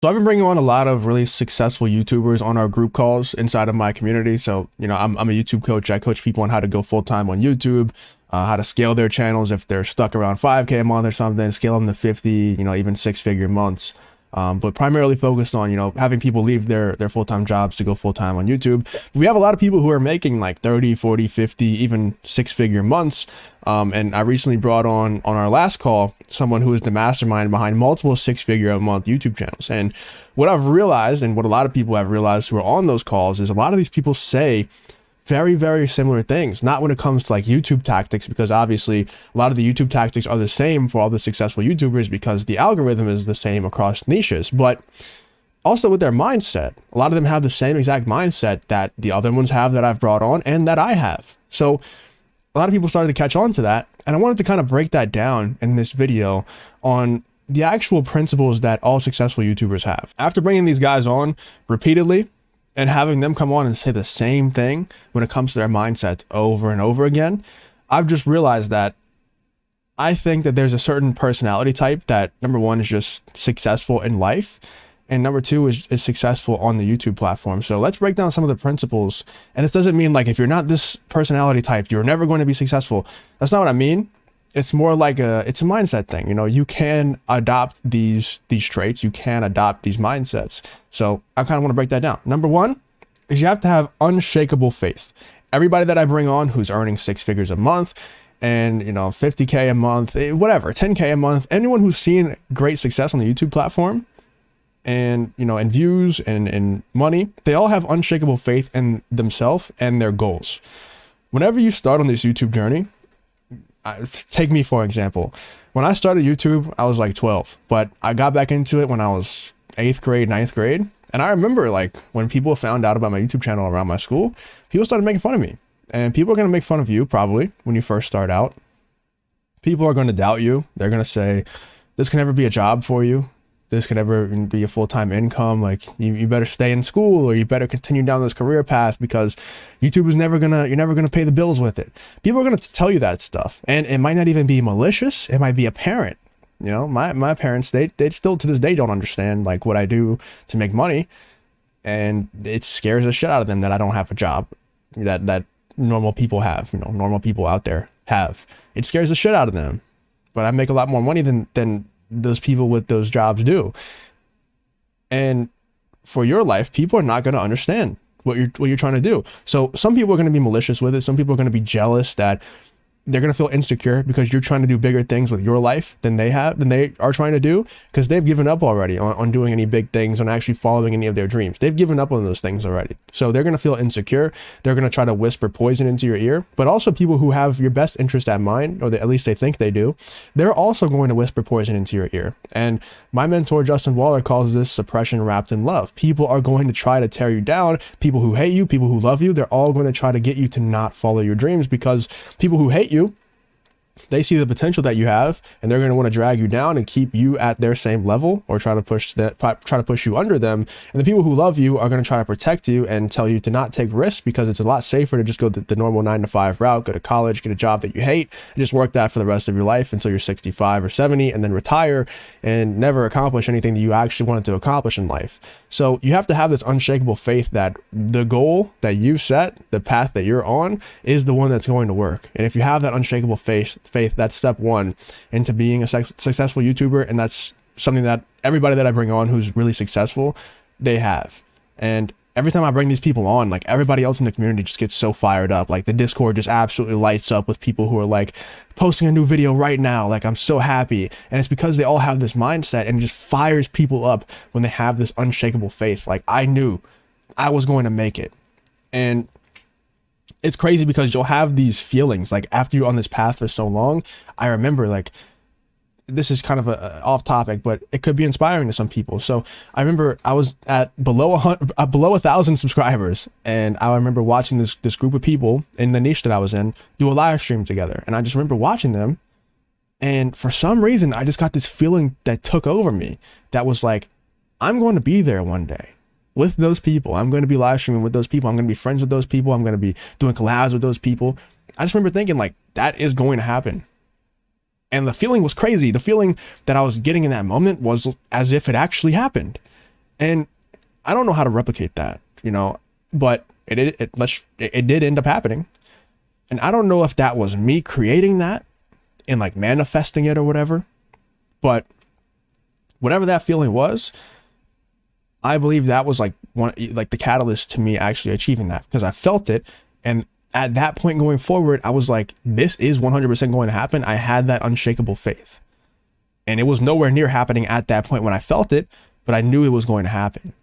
So I've been bringing on a lot of really successful YouTubers on our group calls inside of my community. So, I'm a YouTube coach. I coach people on how to go full time on YouTube, how to scale their channels if they're stuck around 5K a month or something, scale them to 50, even six-figure months. But primarily focused on, having people leave their full-time jobs to go full-time on YouTube. We have a lot of people who are making like 30, 40, 50, even six-figure months. And I recently brought on our last call, someone who is the mastermind behind multiple six-figure a month YouTube channels. And what I've realized, and what a lot of people have realized who are on those calls, is a lot of these people say very, very similar things, not when it comes to like YouTube tactics, because obviously a lot of the YouTube tactics are the same for all the successful YouTubers because the algorithm is the same across niches, but also with their mindset. A lot of them have the same exact mindset that the other ones have that I've brought on and that I have. So a lot of people started to catch on to that. And I wanted to kind of break that down in this video on the actual principles that all successful YouTubers have. After bringing these guys on repeatedly, and having them come on and say the same thing when it comes to their mindsets over and over again, I've just realized that I think that there's a certain personality type that, number one, is just successful in life, and number two is successful on the YouTube platform. So let's break down some of the principles. And this doesn't mean like if you're not this personality type, you're never going to be successful. That's not what I mean. It's more like it's a mindset thing. You can adopt these traits. You can adopt these mindsets. So I kind of want to break that down. Number one is you have to have unshakable faith. Everybody that I bring on who's earning six figures a month and, 50K a month, whatever, 10K a month, anyone who's seen great success on the YouTube platform and, and views and money, they all have unshakable faith in themselves and their goals. Whenever you start on this YouTube journey, take me for example. When I started YouTube, I was like 12, but I got back into it when I was 8th grade, 9th grade. And I remember like when people found out about my YouTube channel around my school, people started making fun of me. And people are going to make fun of you probably when you first start out. People are going to doubt you. They're going to say, this can never be a job for you. This can never be a full-time income. Like you better stay in school or you better continue down this career path because YouTube is you're never going to pay the bills with it. People are going to tell you that stuff. And it might not even be malicious. It might be apparent. My parents, they still to this day don't understand like what I do to make money. And it scares the shit out of them that I don't have a job that normal people have, normal people out there have. It scares the shit out of them. But I make a lot more money than those people with those jobs do. And for your life, people are not going to understand what you're trying to do. So some people are going to be malicious with it. Some people are going to be jealous that they're going to feel insecure because you're trying to do bigger things with your life than they are trying to do, because they've given up already on doing any big things, on actually following any of their dreams. They've given up on those things already. So they're going to feel insecure. They're going to try to whisper poison into your ear. But also people who have your best interest at mind, or at least they think they do, they're also going to whisper poison into your ear. And my mentor, Justin Waller, calls this suppression wrapped in love. People are going to try to tear you down. People who hate you, people who love you, they're all going to try to get you to not follow your dreams, because people who hate you, they see the potential that you have, and they're going to want to drag you down and keep you at their same level, or try to push you under them. And the people who love you are going to try to protect you and tell you to not take risks, because it's a lot safer to just go the normal 9-to-5 route, go to college, get a job that you hate, and just work that for the rest of your life until you're 65 or 70, and then retire and never accomplish anything that you actually wanted to accomplish in life. So you have to have this unshakable faith that the goal that you set, the path that you're on, is the one that's going to work. And if you have that unshakable faith, that's step one into being a successful YouTuber. And that's something that everybody that I bring on who's really successful, they have. And every time I bring these people on, like everybody else in the community just gets so fired up. Like the Discord just absolutely lights up with people who are like posting a new video right now. Like I'm so happy. And it's because they all have this mindset, and it just fires people up when they have this unshakable faith. Like I knew I was going to make it. And it's crazy because you'll have these feelings like after you're on this path for so long. I remember, like, this is kind of a off topic, but it could be inspiring to some people. So I remember I was at below 1,000 subscribers, and I remember watching this group of people in the niche that I was in do a live stream together. And I just remember watching them, and for some reason I just got this feeling that took over me that was like, I'm going to be there one day with those people. I'm going to be live streaming with those people. I'm going to be friends with those people. I'm going to be doing collabs with those people. I just remember thinking like, that is going to happen. And the feeling was crazy. The feeling that I was getting in that moment was as if it actually happened. And I don't know how to replicate that, but it did end up happening. And I don't know if that was me creating that and like manifesting it or whatever, but whatever that feeling was, I believe that was like the catalyst to me actually achieving that, because I felt it. And at that point going forward, I was like, this is 100% going to happen. I had that unshakable faith, and it was nowhere near happening at that point when I felt it, but I knew it was going to happen.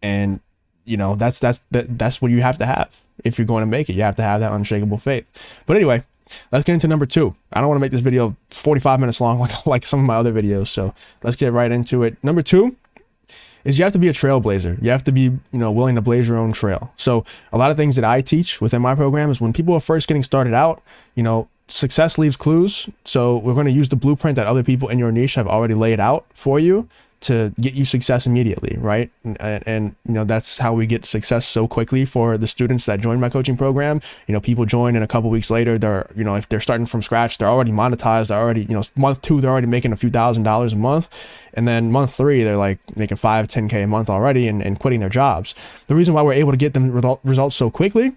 And that's what you have to have if you're going to make it. You have to have that unshakable faith. But anyway, let's get into number 2. I don't want to make this video 45 minutes long like some of my other videos, so let's get right into it. Number 2 is you have to be a trailblazer. You have to be, willing to blaze your own trail. So a lot of things that I teach within my program is when people are first getting started out, success leaves clues. So we're going to use the blueprint that other people in your niche have already laid out for you to get you success immediately, right? And that's how we get success so quickly for the students that join my coaching program. People join and a couple weeks later, they're, if they're starting from scratch, they're already monetized. They're already, month 2, they're already making a few $1,000s a month. And then month 3, they're like making 5, 10K a month already and quitting their jobs. The reason why we're able to get them results so quickly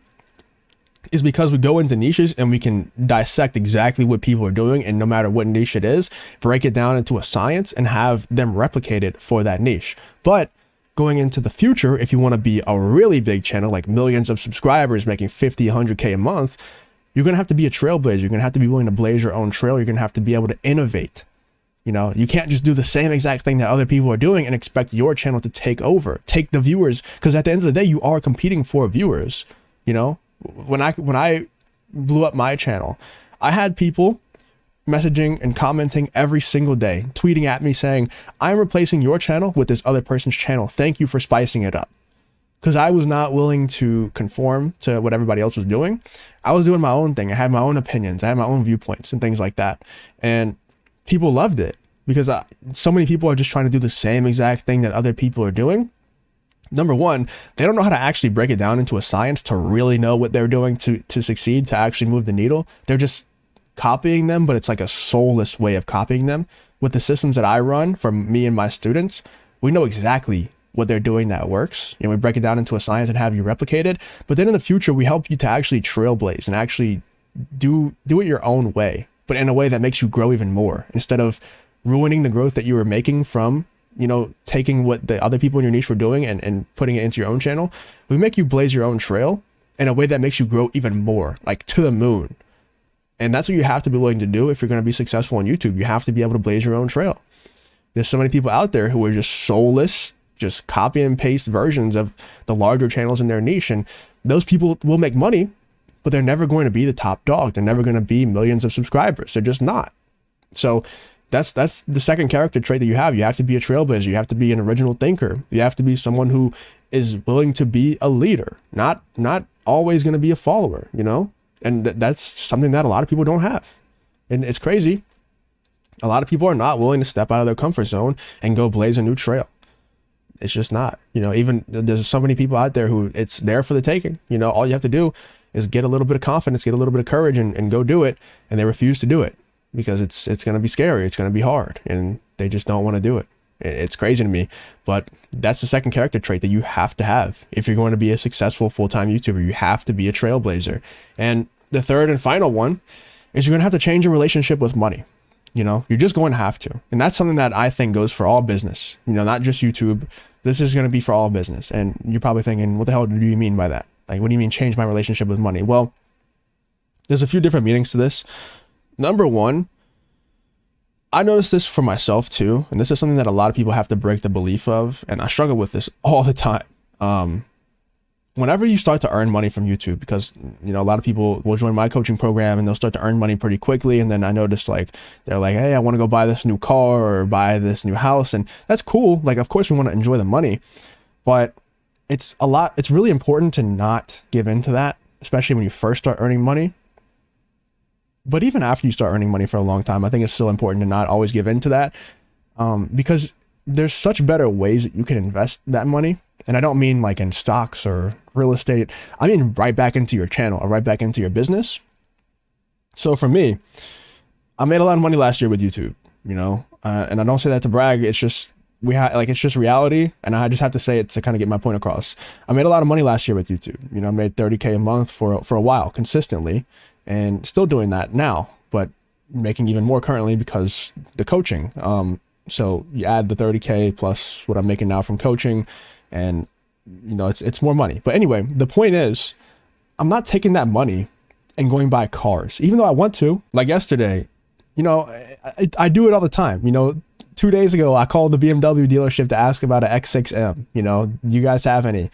is because we go into niches and we can dissect exactly what people are doing, and no matter what niche it is, break it down into a science and have them replicate it for that niche. But going into the future, if you want to be a really big channel, like millions of subscribers making 50, 100K a month, you're going to have to be a trailblazer. You're going to have to be willing to blaze your own trail. You're going to have to be able to innovate. You can't just do the same exact thing that other people are doing and expect your channel to take the viewers, because at the end of the day, you are competing for viewers. When I blew up my channel, I had people messaging and commenting every single day, tweeting at me saying, I'm replacing your channel with this other person's channel. Thank you for spicing it up. Because I was not willing to conform to what everybody else was doing. I was doing my own thing. I had my own opinions. I had my own viewpoints and things like that. And people loved it because so many people are just trying to do the same exact thing that other people are doing. Number 1, they don't know how to actually break it down into a science to really know what they're doing to succeed, to actually move the needle. They're just copying them, but it's like a soulless way of copying them. With the systems that I run for me and my students, we know exactly what they're doing that works. We break it down into a science and have you replicate it. But then in the future, we help you to actually trailblaze and actually do it your own way, but in a way that makes you grow even more, instead of ruining the growth that you were making from taking what the other people in your niche were doing and putting it into your own channel. We make you blaze your own trail in a way that makes you grow even more, like to the moon. And that's what you have to be willing to do if you're going to be successful on YouTube. You have to be able to blaze your own trail. There's so many people out there who are just soulless, just copy and paste versions of the larger channels in their niche. And those people will make money, but they're never going to be the top dog. They're never going to be millions of subscribers. They're just not. So that's the second character trait that you have. You have to be a trailblazer. You have to be an original thinker. You have to be someone who is willing to be a leader, not always going to be a follower, and that's something that a lot of people don't have. And it's crazy. A lot of people are not willing to step out of their comfort zone and go blaze a new trail. It's just not, even there's so many people out there who it's there for the taking. All you have to do is get a little bit of confidence, get a little bit of courage and go do it. And they refuse to do it because it's going to be scary. It's going to be hard and they just don't want to do it. It's crazy to me, but that's the second character trait that you have to have. If you're going to be a successful full-time YouTuber, you have to be a trailblazer. And the third and final one is you're going to have to change your relationship with money. You're just going to have to. And that's something that I think goes for all business, not just YouTube. This is going to be for all business. And you're probably thinking, what the hell do you mean by that? Like, what do you mean change my relationship with money? Well, there's a few different meanings to this. Number 1, I noticed this for myself too. And this is something that a lot of people have to break the belief of. And I struggle with this all the time. Whenever you start to earn money from YouTube, because, a lot of people will join my coaching program and they'll start to earn money pretty quickly. And then I noticed they're like, hey, I want to go buy this new car or buy this new house. And that's cool. Like, of course we want to enjoy the money, but it's really important to not give into that, especially when you first start earning money. But even after you start earning money for a long time, I think it's still important to not always give into that, because there's such better ways that you can invest that money. And I don't mean like in stocks or real estate. I mean right back into your channel or right back into your business. So for me, I made a lot of money last year with YouTube, and I don't say that to brag. It's just we have like, it's just reality. And I just have to say it to kind of get my point across. I made a lot of money last year with YouTube. You know, I made 30K a month for a while consistently, and still doing that now, but making even more currently because the coaching. So you add the 30K plus what I'm making now from coaching, and you know, it's more money. But anyway, the point is, I'm not taking that money and going buy cars, even though I want to. Like yesterday, you know, I do it all the time. You know, 2 days ago, I called the BMW dealership to ask about an X6M. You know, do you guys have any?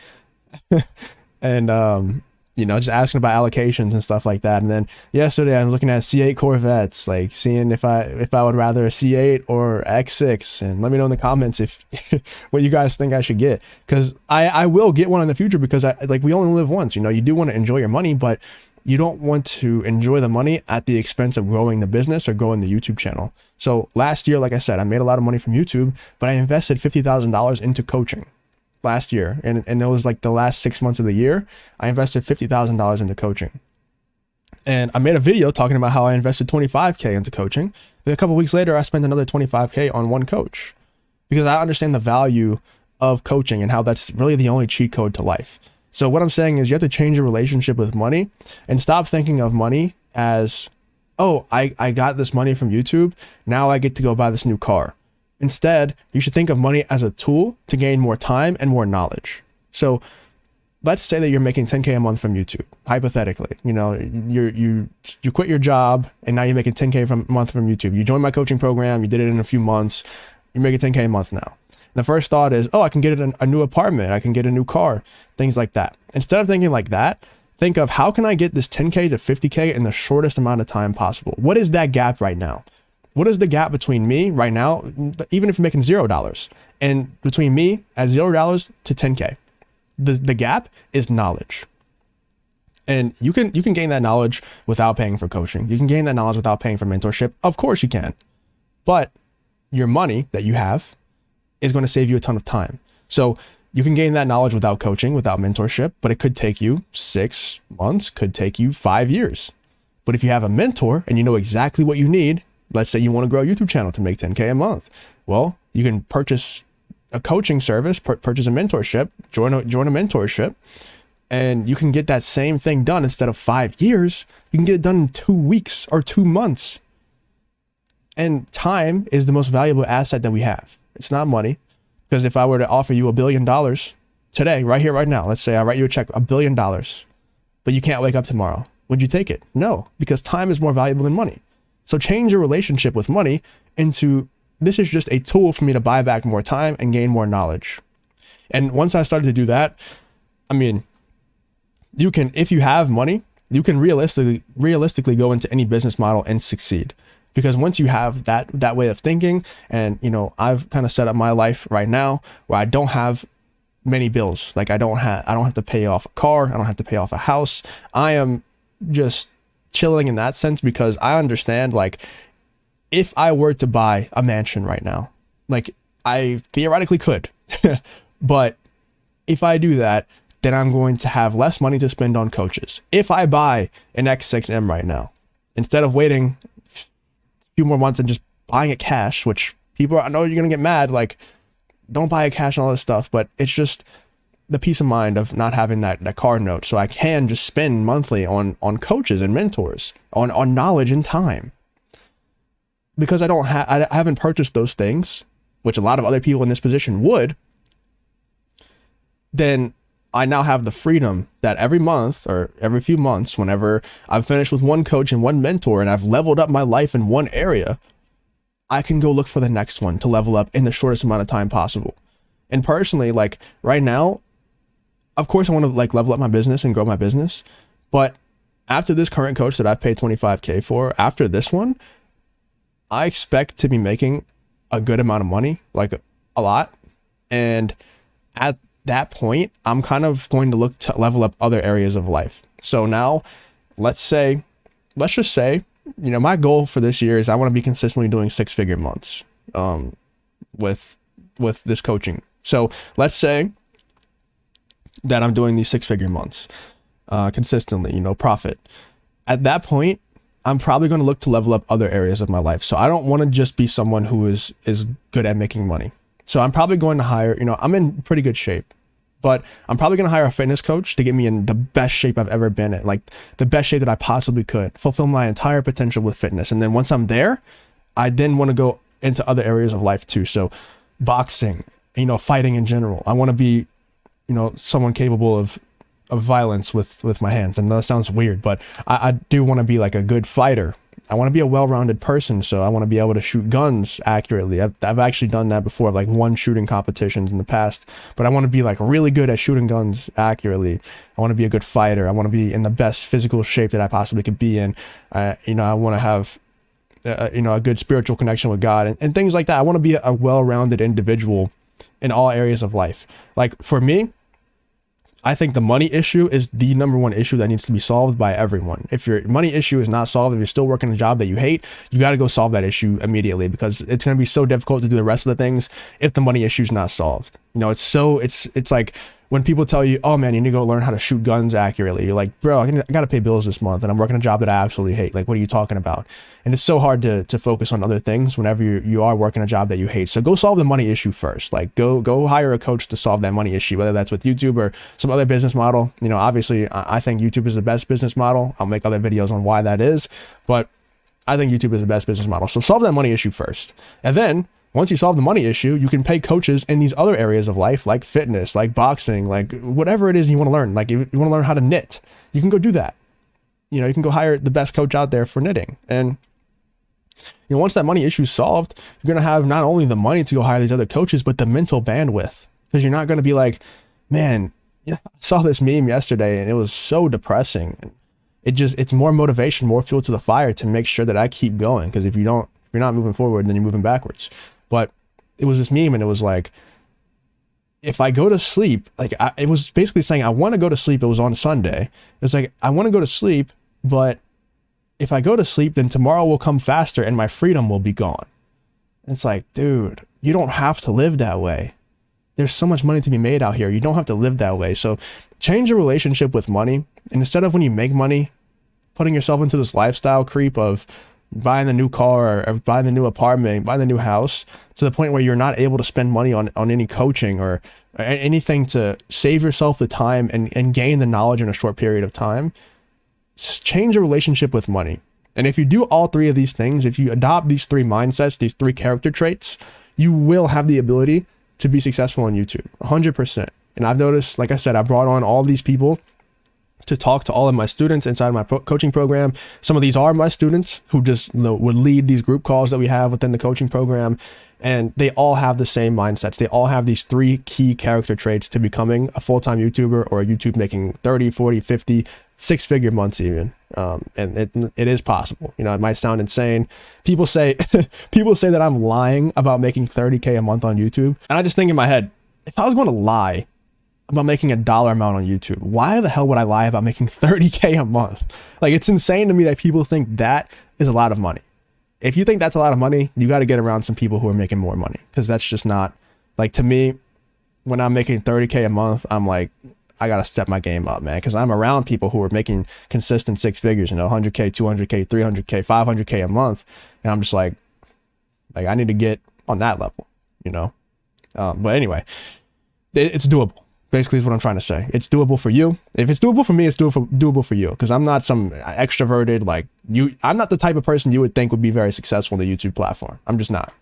And, you know, just asking about allocations and stuff like that. And then yesterday I was looking at C8 Corvettes, like seeing if I would rather a C8 or X6. And let me know in the comments if what you guys think I should get, because I will get one in the future, because we only live once. You know, you do want to enjoy your money, but you don't want to enjoy the money at the expense of growing the business or growing the YouTube channel. So last year, like I said, I made a lot of money from YouTube, but I invested $50,000 into coaching last year. And it was like the last 6 months of the year, I invested $50,000 into coaching. And I made a video talking about how I invested 25K into coaching. Then a couple of weeks later, I spent another 25K on one coach, because I understand the value of coaching and how that's really the only cheat code to life. So what I'm saying is, you have to change your relationship with money and stop thinking of money as, oh, I got this money from YouTube, now I get to go buy this new car. Instead, you should think of money as a tool to gain more time and more knowledge. So let's say that you're making 10K a month from YouTube, hypothetically. You know, you quit your job and now you're making 10K a month from YouTube. You joined my coaching program, you did it in a few months, you're making 10K a month now. The first thought is, oh, I can get a new apartment, I can get a new car, things like that. Instead of thinking like that, think of, how can I get this 10K to 50K in the shortest amount of time possible? What is that gap right now? What is the gap between me right now, even if you're making $0, and between me at $0 to 10K? The gap is knowledge. And you can gain that knowledge without paying for coaching. You can gain that knowledge without paying for mentorship. Of course you can. But your money that you have is going to save you a ton of time. So you can gain that knowledge without coaching, without mentorship, but it could take you 6 months, could take you 5 years. But if you have a mentor and you know exactly what you need, let's say you want to grow a YouTube channel to make 10K a month. Well, you can purchase a coaching service, purchase a mentorship, join a mentorship, and you can get that same thing done. Instead of 5 years, you can get it done in 2 weeks or 2 months. And time is the most valuable asset that we have. It's not money. Because if I were to offer you $1 billion today, right here, right now, let's say I write you a check, $1 billion, but you can't wake up tomorrow, would you take it? No, because time is more valuable than money. So change your relationship with money into, this is just a tool for me to buy back more time and gain more knowledge. And once I started to do that, I mean, you can, if you have money, you can realistically go into any business model and succeed. Because once you have that way of thinking, and you know, I've kind of set up my life right now where I don't have many bills. Like I don't have to pay off a car, I don't have to pay off a house. I am just chilling in that sense, because I understand, like, if I were to buy a mansion right now, like I theoretically could, but if I do that, then I'm going to have less money to spend on coaches. If I buy an X6M right now, instead of waiting few more months and just buying it cash, which people, I know you're gonna get mad, like, don't buy it cash and all this stuff, but it's just the peace of mind of not having that car note. So I can just spend monthly on coaches and mentors, on knowledge and time, because I haven't purchased those things, which a lot of other people in this position would. Then I now have the freedom that every month or every few months, whenever I've finished with one coach and one mentor and I've leveled up my life in one area, I can go look for the next one to level up in the shortest amount of time possible. And personally, like right now, of course I want to like level up my business and grow my business. But after this current coach that I've paid 25K for, after this one, I expect to be making a good amount of money, like a lot. And at that point, I'm kind of going to look to level up other areas of life. So now let's just say, you know, my goal for this year is I want to be consistently doing 6-figure months with this coaching. So let's say that I'm doing these 6-figure months consistently, you know, profit. At that point, I'm probably going to look to level up other areas of my life. So I don't want to just be someone who is good at making money. So I'm probably going to hire, I'm in pretty good shape, but I'm probably going to hire a fitness coach to get me in the best shape I've ever been in, like the best shape that I possibly could, fulfill my entire potential with fitness. And then once I'm there, I then want to go into other areas of life too. So boxing, fighting in general. I want to be, someone capable of violence with my hands. And that sounds weird, but I do want to be like a good fighter. I want to be a well-rounded person, so I want to be able to shoot guns accurately. I've actually done that before. I've like won shooting competitions in the past, but I want to be like really good at shooting guns accurately. I want to be a good fighter. I want to be in the best physical shape that I possibly could be in. I want to have a good spiritual connection with God and things like that. I want to be a well-rounded individual in all areas of life. Like for me, I think the money issue is the number one issue that needs to be solved by everyone. If your money issue is not solved, if you're still working a job that you hate, you got to go solve that issue immediately, because it's going to be so difficult to do the rest of the things if the money issue is not solved. It's like when people tell you, oh man, you need to go learn how to shoot guns accurately. You're like, bro, I got to pay bills this month and I'm working a job that I absolutely hate. Like, what are you talking about? And it's so hard to focus on other things whenever you are working a job that you hate. So go solve the money issue first. Like go hire a coach to solve that money issue, whether that's with YouTube or some other business model. Obviously I think YouTube is the best business model. I'll make other videos on why that is, but I think YouTube is the best business model. So solve that money issue first. And then once you solve the money issue, you can pay coaches in these other areas of life, like fitness, like boxing, like whatever it is you want to learn. Like if you want to learn how to knit, you can go do that. You can go hire the best coach out there for knitting. And once that money issue is solved, you're going to have not only the money to go hire these other coaches, but the mental bandwidth, because you're not going to be like, man, I saw this meme yesterday and it was so depressing. It's more motivation, more fuel to the fire to make sure that I keep going. Because if you're not moving forward, then you're moving backwards. But it was this meme and it was like, if I go to sleep, like it was basically saying, I want to go to sleep. It was on Sunday. It was like, I want to go to sleep, but if I go to sleep, then tomorrow will come faster and my freedom will be gone. And it's like, dude, you don't have to live that way. There's so much money to be made out here. You don't have to live that way. So change your relationship with money. And instead of when you make money, putting yourself into this lifestyle creep of buying the new car or buying the new apartment, buying the new house, to the point where you're not able to spend money on any coaching or anything to save yourself the time and gain the knowledge in a short period of time. Just change your relationship with money. And if you do all three of these things, if you adopt these three mindsets, these three character traits, you will have the ability to be successful on YouTube, 100%. And I've noticed, like I said, I brought on all these people to talk to all of my students inside my coaching program. Some of these are my students who just would lead these group calls that we have within the coaching program. And they all have the same mindsets. They all have these three key character traits to becoming a full-time YouTuber or a YouTube making 30, 40, 50, six-figure months even. And it is possible. It might sound insane. People say that I'm lying about making 30K a month on YouTube. And I just think in my head, if I was going to lie about making a dollar amount on YouTube, why the hell would I lie about making 30K a month? Like, it's insane to me that people think that is a lot of money. If you think that's a lot of money, you got to get around some people who are making more money, because that's just not, like, to me, when I'm making 30K a month, I'm like, I got to step my game up, man, because I'm around people who are making consistent six figures, 100K, 200K, 300K, 500K a month. And I'm just like I need to get on that level, but anyway, it's doable. Basically is what I'm trying to say. It's doable for you. If it's doable for me, it's doable for you. Because I'm not some extroverted, like you. I'm not the type of person you would think would be very successful in the YouTube platform. I'm just not.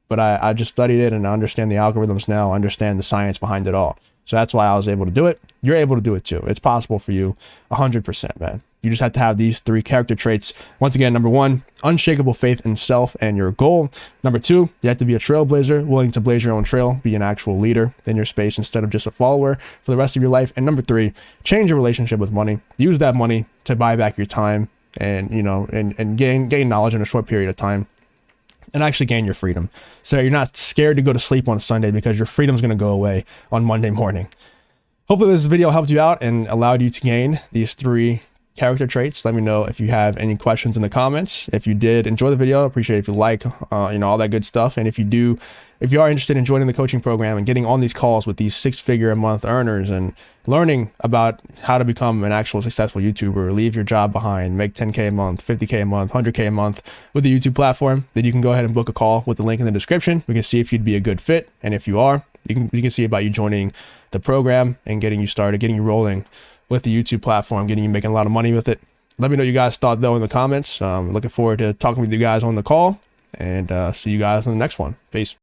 But I just studied it and I understand the algorithms now. I understand the science behind it all. So that's why I was able to do it. You're able to do it too. It's possible for you 100%, man. You just have to have these three character traits. Once again, number one, unshakable faith in self and your goal. Number two, you have to be a trailblazer, willing to blaze your own trail, be an actual leader in your space instead of just a follower for the rest of your life. And number three, change your relationship with money. Use that money to buy back your time and, and gain knowledge in a short period of time. And actually gain your freedom. So you're not scared to go to sleep on a Sunday because your freedom's going to go away on Monday morning. Hopefully this video helped you out and allowed you to gain these three character traits. Let me know if you have any questions in the comments. If you did enjoy the video, I appreciate it if you like, all that good stuff. And if you do if you are interested in joining the coaching program and getting on these calls with these 6-figure a month earners and learning about how to become an actual successful YouTuber, leave your job behind, make 10K a month, 50K a month, 100K a month with the YouTube platform, then you can go ahead and book a call with the link in the description. We can see if you'd be a good fit. And if you are, we can see about you joining the program and getting you started, getting you rolling with the YouTube platform, getting you making a lot of money with it. Let me know what you guys thought though in the comments. Looking forward to talking with you guys on the call, and see you guys in the next one. Peace.